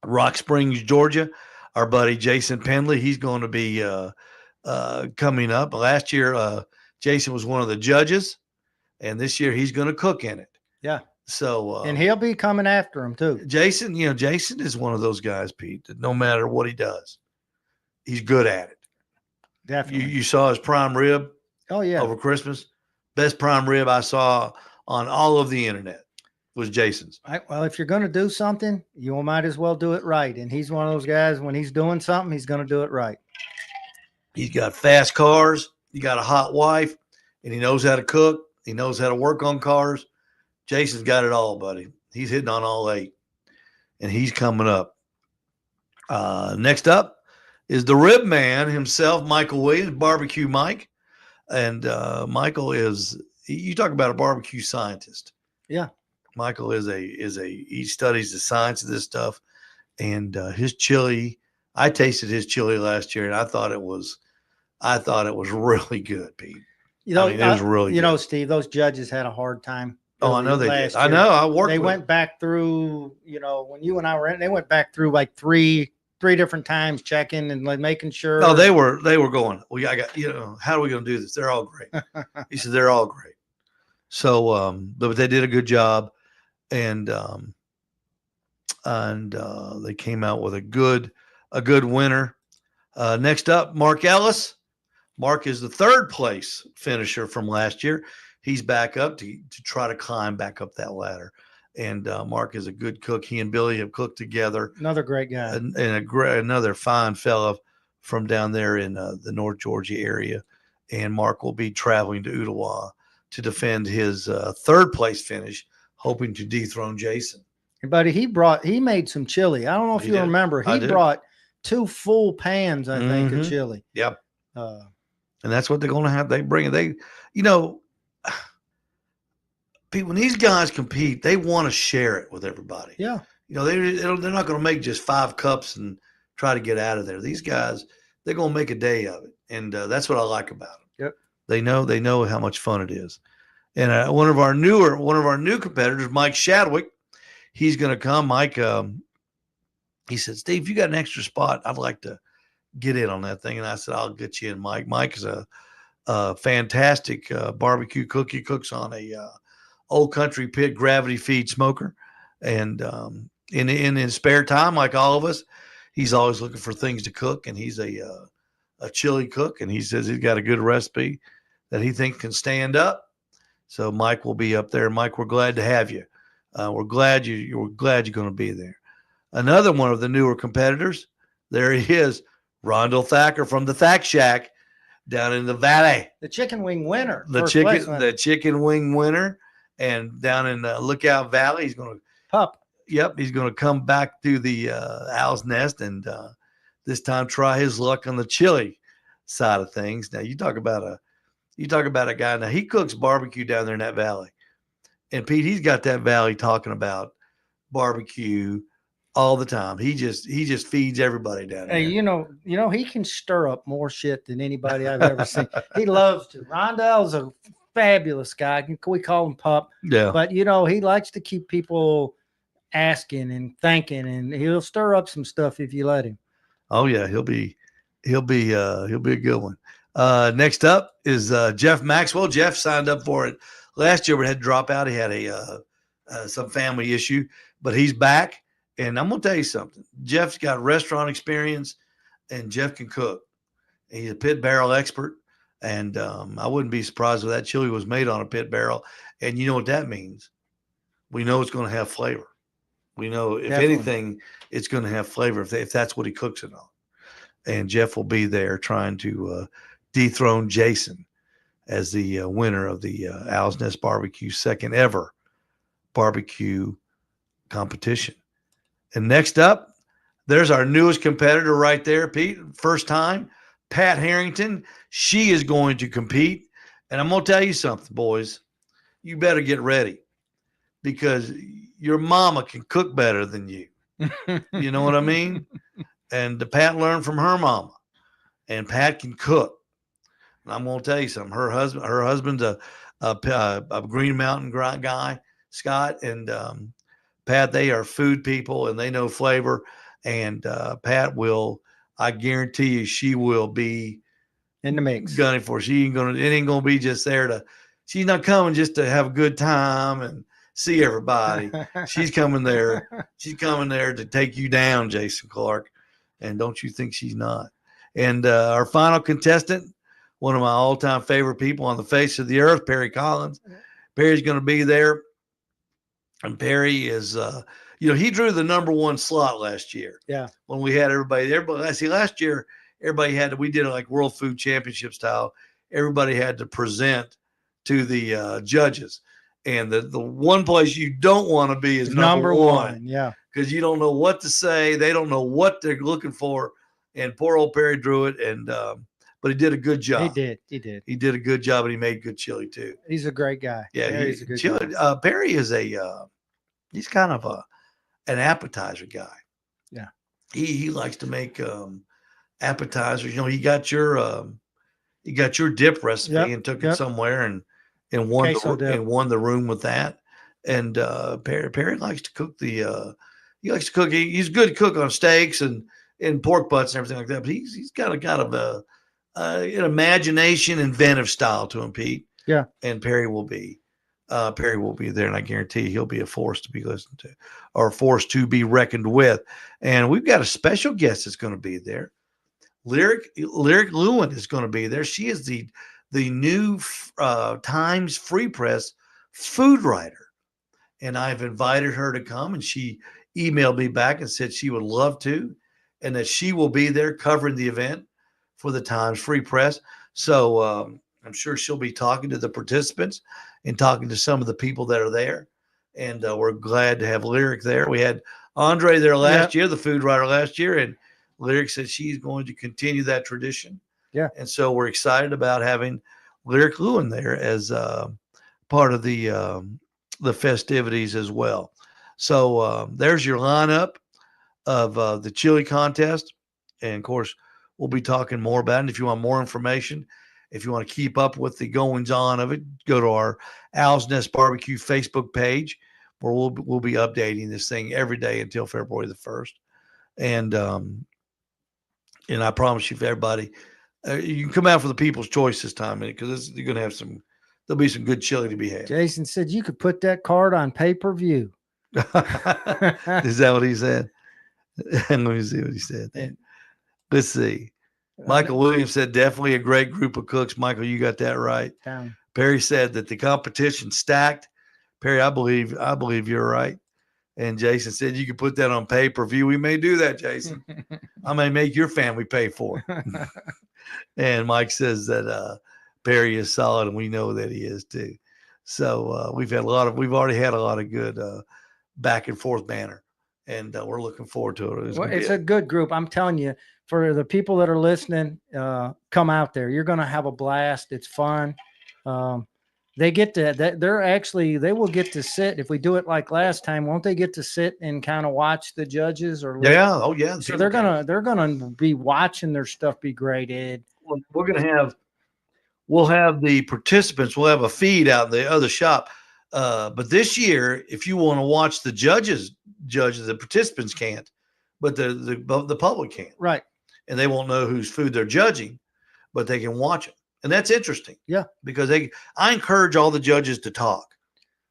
S1: Rock Springs, Georgia, our buddy Jason Penley. He's going to be coming up. Last year, Jason was one of the judges, and this year he's going to cook in it.
S3: Yeah.
S1: So
S3: and he'll be coming after him too.
S1: Jason is one of those guys, Pete, that no matter what he does, he's good at it.
S3: Definitely.
S1: You saw his prime rib.
S3: Oh yeah.
S1: Over Christmas. Best prime rib I saw on all of the internet was Jason's.
S3: Well, if you're going to do something, you might as well do it right. And he's one of those guys, when he's doing something, he's going to do it right.
S1: He's got fast cars. He got a hot wife, and he knows how to cook. He knows how to work on cars. Jason's got it all, buddy. He's hitting on all 8, and he's coming up. Next up is the rib man himself, Michael Williams, Barbecue Mike. And Michael is, you talk about a barbecue scientist.
S3: Yeah. Michael
S1: he studies the science of this stuff. And his chili, I tasted his chili last year, and I thought it was really good, Pete.
S3: It was
S1: really good.
S3: Steve, those judges had a hard time.
S1: Oh, I know they did.
S3: Year.
S1: I know. I worked.
S3: They went back through, when you and I were in, they went back through like three different times, checking and like making sure.
S1: Oh, they were going, I got, how are we going to do this? They're all great. He said, they're all great. So, but they did a good job, and they came out with a good winner. Next up, Mark Ellis. Mark is the third place finisher from last year. He's back up to try to climb back up that ladder. And Mark is a good cook. He and Billy have cooked together.
S3: Another great guy.
S1: And another fine fella from down there in the North Georgia area. And Mark will be traveling to Ottawa to defend his third place finish, hoping to dethrone Jason.
S3: Buddy, he made some chili. I don't know if you remember. He brought 2 full pans, I think, of chili.
S1: Yep. And that's what they're going to have. They bring it. Pete, when these guys compete, they want to share it with everybody.
S3: Yeah.
S1: They're not going to make just 5 cups and try to get out of there. These guys, they're going to make a day of it. And that's what I like about them.
S3: Yep.
S1: They know how much fun it is. And one of our new competitors, Mike Shadwick, he's going to come. Mike, he said, Steve, if you got an extra spot, I'd like to get in on that thing. And I said, I'll get you in, Mike. Mike is a fantastic barbecue cook. He cooks on a old country pit gravity feed smoker. And in his spare time, like all of us, he's always looking for things to cook. And he's a chili cook. And he says he's got a good recipe that he thinks can stand up. So Mike will be up there. Mike, we're glad to have you. We're glad you're going to be there. Another one of the newer competitors, there he is, Rondell Thacker from the Thack Shack down in the Valley.
S3: The chicken wing winner.
S1: The chicken wing winner. And down in Lookout Valley, he's going to
S3: pup.
S1: Yep, he's going to come back to the Owl's Nest and this time try his luck on the chili side of things. Now you talk about a guy. Now he cooks barbecue down there in that valley, and Pete, he's got that valley talking about barbecue all the time. He just feeds everybody down there.
S3: Hey, he can stir up more shit than anybody I've ever seen. He loves to. Rondell's a fabulous guy. We call him Pup.
S1: Yeah.
S3: But he likes to keep people asking and thinking, and he'll stir up some stuff if you let him.
S1: Oh yeah, he'll be a good one. Next up is Jeff Maxwell. Jeff signed up for it last year, but had to drop out. He had some family issue, but he's back. And I'm going to tell you something. Jeff's got restaurant experience, and Jeff can cook. He's a pit barrel expert. And I wouldn't be surprised if that chili was made on a pit barrel. And you know what that means? We know it's going to have flavor. We know, if
S3: Definitely.
S1: anything, it's going to have flavor if that's what he cooks it on. And Jeff will be there trying to dethrone Jason as the winner of the Owl's Nest Barbecue second ever barbecue competition. And next up, there's our newest competitor right there, Pete. First time, Pat Harrington. She is going to compete. And I'm going to tell you something, boys. You better get ready because your mama can cook better than you. You know what I mean? And Pat learned from her mama. And Pat can cook. And I'm going to tell you something. Her husband's a Green Mountain guy, Scott, and Pat. They are food people, and they know flavor. And Pat will, I guarantee you, she will be
S3: in the mix.
S1: Gunning for. She ain't gonna. It ain't gonna be just there to. She's not coming just to have a good time and see everybody. She's coming there. She's coming there to take you down, Jason Clark. And don't you think she's not? And our final contestant, one of my all-time favorite people on the face of the earth, Perry Collins. Perry's going to be there. And Perry is, he drew the number one slot last year.
S3: Yeah.
S1: When we had everybody, see, last year, we did it like World Food Championship style. Everybody had to present to the judges. And the one place you don't want to be is number one.
S3: Yeah.
S1: Because you don't know what to say. They don't know what they're looking for. And poor old Perry drew it. And, but he did a good job.
S3: He did.
S1: He did a good job, and he made good chili too.
S3: He's a great guy.
S1: Yeah,
S3: he's a good
S1: chili.
S3: guy.
S1: Perry is he's kind of an appetizer guy.
S3: Yeah.
S1: He likes to make appetizers. He got your dip recipe and took it somewhere and won the room with that. And Perry likes to cook he's good to cook on steaks and pork butts and everything like that. But he's got a kind of an imagination, inventive style to him, Pete.
S3: Yeah.
S1: And Perry will be there, and I guarantee he'll be a force to be listened to, or a force to be reckoned with. And we've got a special guest that's going to be there. Lyric Lewin is going to be there. She is the new Times Free Press food writer, and I've invited her to come, and she emailed me back and said she would love to, and that she will be there covering the event for the Times Free Press. So I'm sure she'll be talking to the participants and talking to some of the people that are there. And we're glad to have Lyric there. We had Andre there last year, the food writer last year, and Lyric said she's going to continue that tradition.
S3: Yeah.
S1: And so we're excited about having Lyric Lewin there as part of the festivities as well. So there's your lineup of the chili contest. And of course, we'll be talking more about it. And if you want more information, if you want to keep up with the goings on of it, go to our Owl's Nest Barbecue Facebook page, where we'll be updating this thing every day until February the 1st. And I promise you, for everybody, you can come out for the People's Choice this time, because you're going to have there'll be some good chili to be had.
S3: Jason said you could put that card on pay-per-view.
S1: Is that what he said? Let me see what he said. Let's see. Michael Williams said definitely a great group of cooks. Michael, you got that right.
S3: Down.
S1: Perry said that the competition stacked. Perry, I believe you're right. And Jason said you could put that on pay-per-view. We may do that, Jason. I may make your family pay for it. And Mike says that Perry is solid, and we know that he is too. So we've already had a lot of good back and forth banner, and we're looking forward to it.
S3: It's a good group. I'm telling you, for the people that are listening, come out there. You're going to have a blast. It's fun. They get to, they will get to sit. If we do it like last time, won't they get to sit and kind of watch the judges? Or
S1: yeah. Oh yeah.
S3: So they're going to be watching their stuff be graded.
S1: Well, we'll have the participants. We'll have a feed out in the other shop. But this year, if you want to watch the judges, the participants can't, but the public can.
S3: Right.
S1: And they won't know whose food they're judging, but they can watch it. And that's interesting.
S3: Yeah.
S1: Because I encourage all the judges to talk.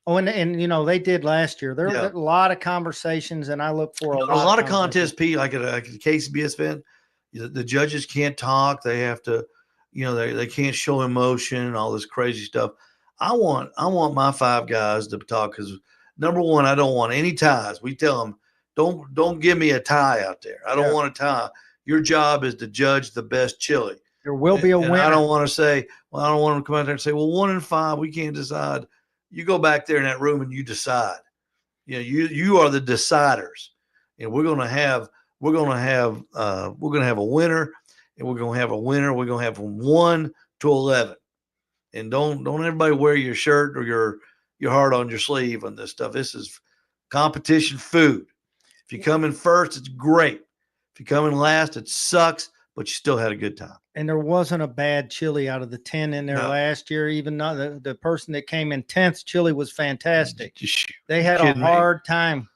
S3: Oh, and you know, they did last year. There were a lot of conversations, and I look for a
S5: lot of contests, Pete, like at a KCBS event. The judges can't talk. They have to, they can't show emotion, all this crazy stuff. I want my 5 guys to talk because, number one, I don't want any ties. We tell them, don't give me a tie out there. I don't want a tie. Your job is to judge the best chili.
S3: There will be a winner.
S5: I don't want to say, I don't want them to come out there and say, well, 1 in 5, we can't decide. You go back there in that room and you decide. You are the deciders, and we're gonna have a winner, and we're gonna have a winner. We're gonna have from 1 to 11, and don't everybody wear your shirt or your heart on your sleeve on this stuff. This is competition food. If you come in first, it's great. If you come in last, it sucks, but you still had a good time.
S3: And there wasn't a bad chili out of the 10 in there last year. Even though the person that came in 10th, chili was fantastic. They had a hard time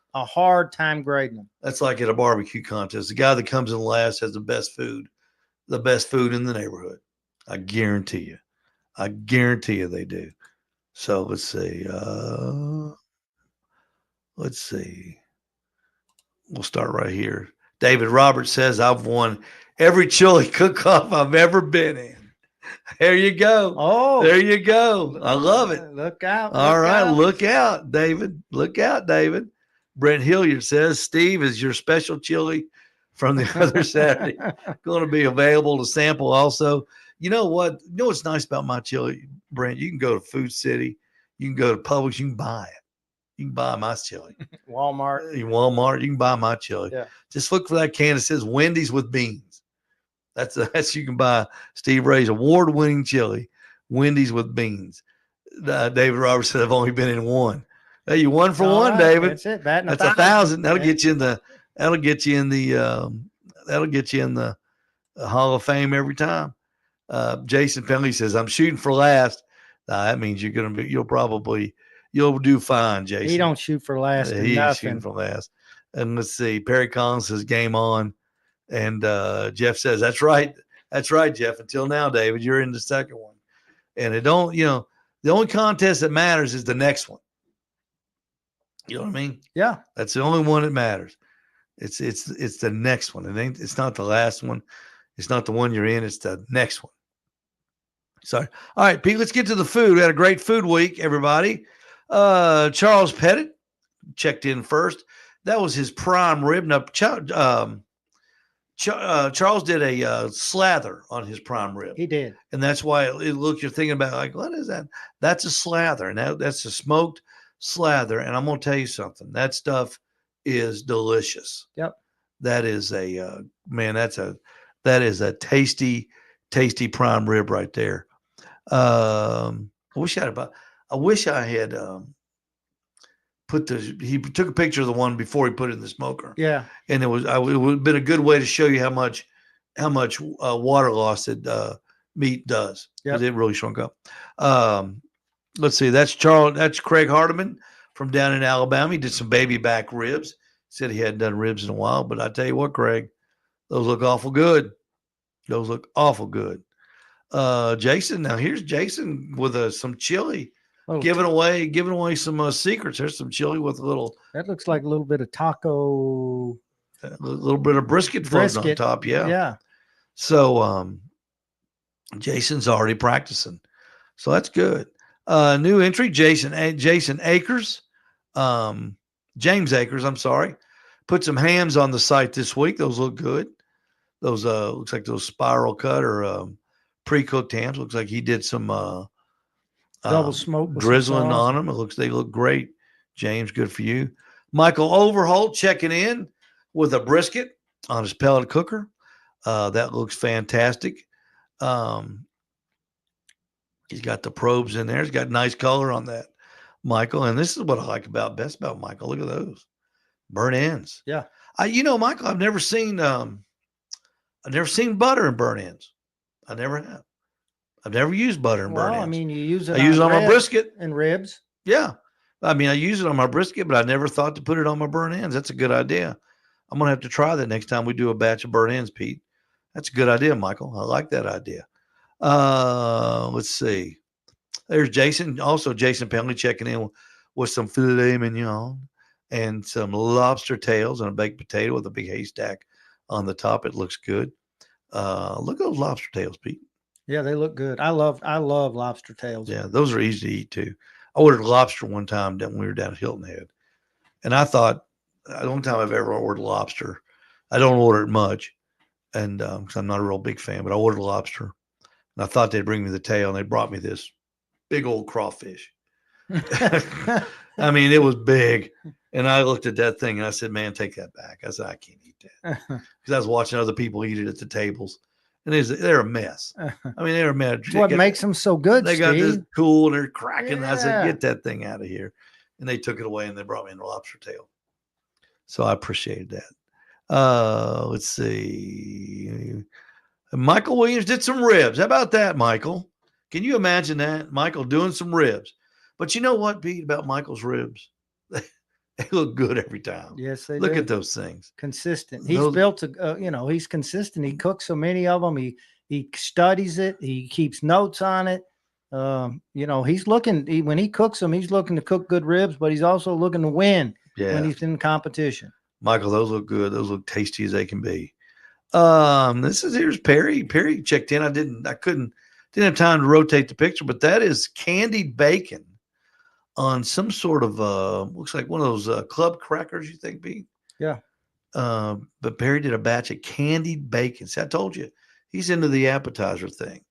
S3: grading them. That's
S5: like at a barbecue contest. The guy that comes in last has the best food in the neighborhood. I guarantee you they do. So let's see. We'll start right here. David Roberts says, I've won every chili cook-off I've ever been in. There you go.
S3: Oh,
S5: there you go. I love it.
S3: Look out.
S5: All right. Look out, David. Look out, David. Brent Hilliard says, Steve, is your special chili from the other Saturday going to be available to sample also? You know what? You know what's nice about my chili, Brent? You can go to Food City. You can go to Publix. You can buy it. You can buy my chili.
S3: Walmart.
S5: You can buy my chili.
S3: Yeah.
S5: Just look for that can that says Wendy's with beans. That's you can buy Steve Ray's award-winning chili, Wendy's with beans. David Roberts said, I've only been in 1. Hey, you 1 for 1, right, David.
S3: That's it.
S5: That's 1,000. That'll get you in the Hall of Fame every time. Jason Penley says, I'm shooting for last. That means you'll do fine, Jason.
S3: He don't shoot for last.
S5: He's shooting for last. And let's see. Perry Collins says, game on. And Jeff says, that's right. That's right, Jeff. Until now, David, you're in the second one. And the only contest that matters is the next one. You know what I mean?
S3: Yeah.
S5: That's the only one that matters. It's the next one. It's not the last one. It's not the one you're in. It's the next one. Sorry. All right, Pete, let's get to the food. We had a great food week, everybody. Charles Pettit checked in first. That was his prime rib. Now, Charles did a slather on his prime rib.
S3: He did.
S5: And that's why you're thinking about like, what is that? That's a slather. And that's a smoked slather. And I'm going to tell you something. That stuff is delicious.
S3: Yep.
S5: That is that is a tasty, tasty prime rib right there. I wish I had he took a picture of the one before he put it in the smoker.
S3: Yeah.
S5: And it would have been a good way to show you how much water loss that meat does.
S3: Yeah.
S5: It really shrunk up. Let's see. That's Craig Hardiman from down in Alabama. He did some baby back ribs. Said he hadn't done ribs in a while, but I tell you what, Craig, those look awful good. Those look awful good. Jason, now here's Jason with some chili. Giving away some secrets. There's some chili with a little.
S3: That looks like a little bit of taco.
S5: A little bit of brisket floating on top. Yeah.
S3: Yeah.
S5: So Jason's already practicing. So that's good. New entry, Jason Akers. James Akers, I'm sorry. Put some hams on the site this week. Those look good. Those looks like those spiral cut or pre-cooked hams. Looks like he did some
S3: double smoke
S5: drizzling on them. They look great. James, good for you. Michael Overholt checking in with a brisket on his pellet cooker. That looks fantastic. He's got the probes in there. He's got nice color on that, Michael. And this is what I like best about Michael. Look at those burnt ends.
S3: Yeah.
S5: Michael, I've never seen butter in burnt ends. I never have. I've never used butter in burnt ends.
S3: I mean, you use it.
S5: I use it on my brisket
S3: and ribs.
S5: Yeah. I mean, I use it on my brisket, but I never thought to put it on my burnt ends. That's a good idea. I'm going to have to try that next time we do a batch of burnt ends, Pete. That's a good idea, Michael. I like that idea. Let's see. There's Jason. Also, Jason Penley checking in with some filet mignon and some lobster tails and a baked potato with a big haystack on the top. It looks good. Look at those lobster tails, Pete.
S3: Yeah, they look good. I love lobster tails.
S5: Yeah, those are easy to eat too. I ordered lobster one time when we were down at Hilton Head, and I thought the only time I've ever ordered lobster. I don't order it much, and because I'm not a real big fan, but I ordered lobster, and I thought they'd bring me the tail, and they brought me this big old crawfish. I mean, it was big, and I looked at that thing and I said, "Man, take that back." I said, "I can't eat that," because I was watching other people eat it at the tables, and they're a mess. I mean, they're a mess.
S3: That's what makes them so good.
S5: They got this cool, and they're cracking.
S3: Yeah.
S5: I said, "Get that thing out of here," and they took it away, and they brought me in a lobster tail. So I appreciated that. Let's see. Michael Williams did some ribs. How about that, Michael? Can you imagine that? Michael doing some ribs. But you know what, Pete, about Michael's ribs? They look good every time.
S3: Yes, they
S5: Look
S3: do.
S5: at those things.
S3: Consistent. He's built he's consistent. He cooks so many of them. He studies it. He keeps notes on it. He's looking, when he cooks them, he's looking to cook good ribs, but he's also looking to win when he's in competition.
S5: Michael, those look good. Those look tasty as they can be. Here's Perry. Perry checked in. I didn't have time to rotate the picture, but that is candied bacon on some sort of looks like one of those club crackers, you think, Pete?
S3: Yeah.
S5: But Perry did a batch of candied bacon. See, I told you, he's into the appetizer thing.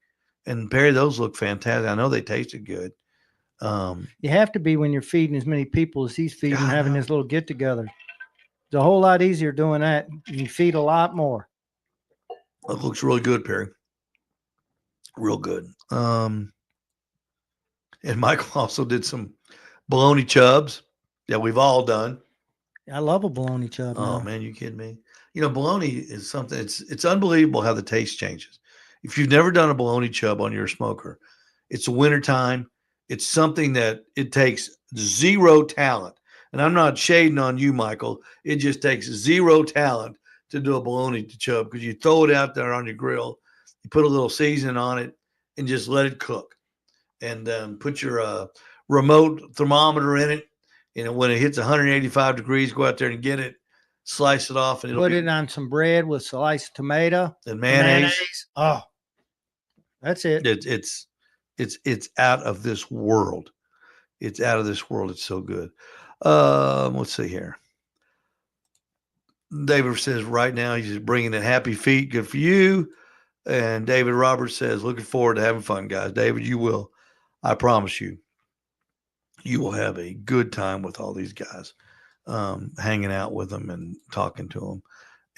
S5: And Perry, those look fantastic. I know they tasted good.
S3: You have to be when you're feeding as many people as he's feeding, having this little get together. It's a whole lot easier doing that. You feed a lot more.
S5: It looks really good, Perry. Real good. And Michael also did some bologna chubs that we've all done.
S3: I love a bologna chub.
S5: Oh man, you kidding me? Bologna is something. It's unbelievable how the taste changes. If you've never done a bologna chub on your smoker, it's wintertime. It's something that it takes zero talent. And I'm not shading on you, Michael. It just takes zero talent to do a bologna chub because you throw it out there on your grill, you put a little seasoning on it, and just let it cook. And put your remote thermometer in it. When it hits 185 degrees, go out there and get it, slice it off, and
S3: put it on some bread with sliced tomato
S5: and mayonnaise.
S3: Oh, that's it.
S5: It's out of this world. It's out of this world. It's so good. Let's see here. David says right now he's just bringing in happy feet. Good for you. And David Roberts says, looking forward to having fun, guys. David, you will. I promise you. You will have a good time with all these guys, hanging out with them and talking to them.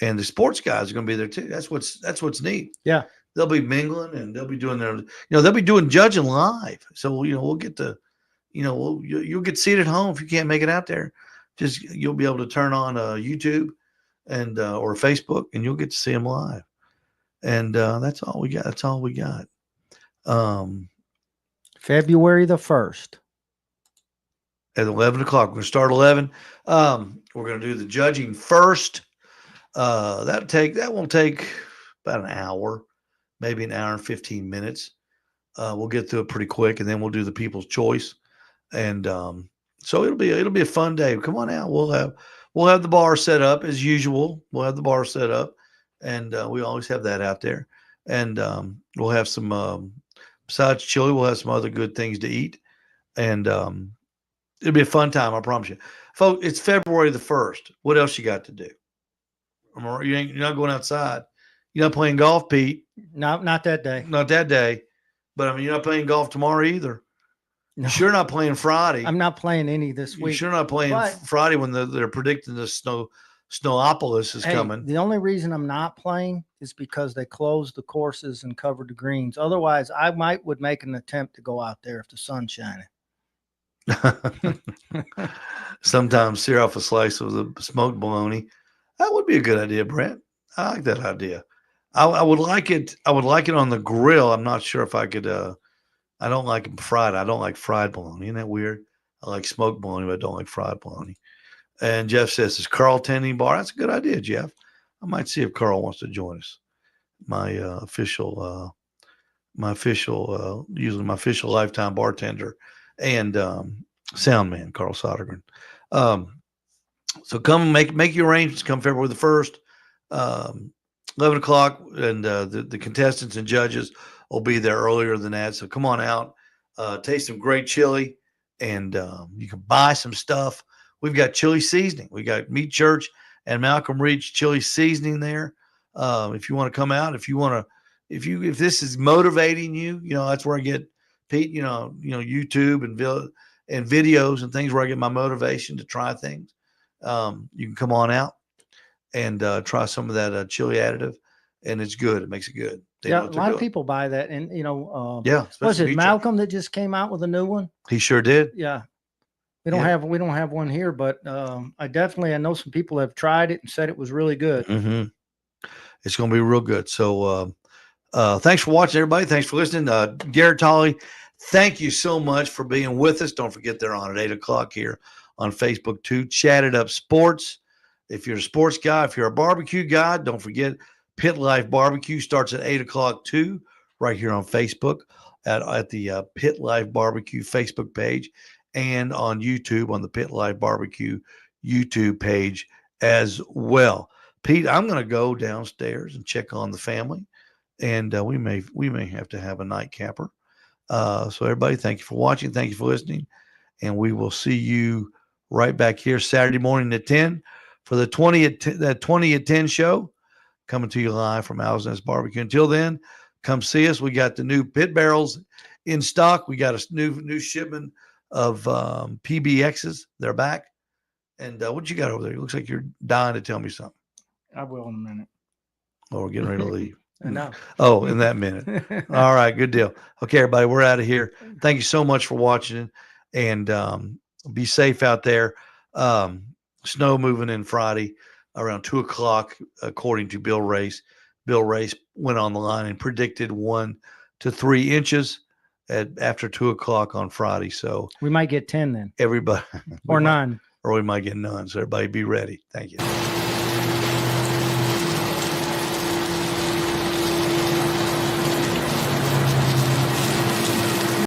S5: And the sports guys are going to be there too. That's what's neat.
S3: Yeah.
S5: They'll be mingling and they'll be doing they'll be doing judging live. So, we'll get to, you'll get to see it at home. If you can't make it out there, you'll be able to turn on YouTube and, or Facebook, and you'll get to see them live. And that's all we got. That's all we got.
S3: February the 1st.
S5: At 11 o'clock. We're going to start 11. We're going to do the judging first. That won't take about an hour, maybe an hour and 15 minutes. We'll get through it pretty quick, and then we'll do the people's choice. And so it'll be a fun day. Come on out. We'll have the bar set up as usual. We'll have the bar set up, and we always have that out there. And we'll have some besides chili, we'll have some other good things to eat. And it'll be a fun time, I promise you. Folks, it's February the 1st. What else you got to do? You're not going outside. You're not playing golf, Pete.
S3: No, not that day.
S5: Not that day. But, you're not playing golf tomorrow either.
S3: No.
S5: You're sure not playing Friday.
S3: I'm not playing any this week.
S5: You're sure not playing Friday when they're predicting the Snowopolis is coming.
S3: The only reason I'm not playing is because they closed the courses and covered the greens. Otherwise, I would make an attempt to go out there if the sun's shining.
S5: Sometimes sear off a slice of the smoked bologna. That would be a good idea, Brent. I like that idea. I would like it. I would like it on the grill. I'm not sure if I could. I don't like it fried. I don't like fried bologna. Isn't that weird? I like smoked bologna, but I don't like fried bologna. And Jeff says, "Is Carl tending bar?" That's a good idea, Jeff. I might see if Carl wants to join us. My official lifetime bartender. And Sound man, Carl Sodergren. So come make your arrangements. Come February the 1st, 11 o'clock, and the contestants and judges will be there earlier than that. So come on out, taste some great chili, and you can buy some stuff. We've got chili seasoning. We got Meat Church and Malcolm Reed's chili seasoning there. If you want to come out, if this is motivating you, that's where I get Pete. YouTube and videos and things where I get my motivation to try things. You can come on out and try some of that chili additive, and it's good. It makes it good.
S3: Yeah, a lot of people buy that, and
S5: yeah.
S3: Was it
S5: Meat
S3: Malcolm that just came out with a new one?
S5: He sure did.
S3: Yeah, we don't have one here, but I know some people have tried it and said it was really good.
S5: Mm-hmm. It's going to be real good. So thanks for watching, everybody. Thanks for listening. Garrett, Tolley, thank you so much for being with us. Don't forget they're on at 8 o'clock here on Facebook too. Chat It Up Sports. If you're a sports guy, if you're a barbecue guy, don't forget Pit Life Barbecue starts at 8 o'clock too, right here on Facebook at the Pit Life Barbecue Facebook page, and on YouTube on the Pit Life Barbecue YouTube page as well. Pete, I'm going to go downstairs and check on the family, and we may have to have a nightcapper. So everybody, thank you for watching. Thank you for listening, and we will see you right back here Saturday morning at 10 for the 20 at 10 show, coming to you live from Owl's Nest Barbecue. Until then, come see us. We got the new pit barrels in stock. We got a new shipment of PBXs. They're back. And what you got over there? It looks like you're dying to tell me something.
S3: I will in a minute.
S5: Oh, we're getting ready to leave.
S3: No.
S5: Oh, in that minute. All right, good deal. Okay, everybody, we're out of here. Thank you so much for watching, and be safe out there. Snow moving in Friday around 2 o'clock, according to Bill Race. Bill Race went on the line and predicted 1 to 3 inches after 2 o'clock on Friday. So
S3: we might get 10 then.
S5: Everybody,
S3: or none.
S5: Or we might get none. So everybody be ready. Thank you.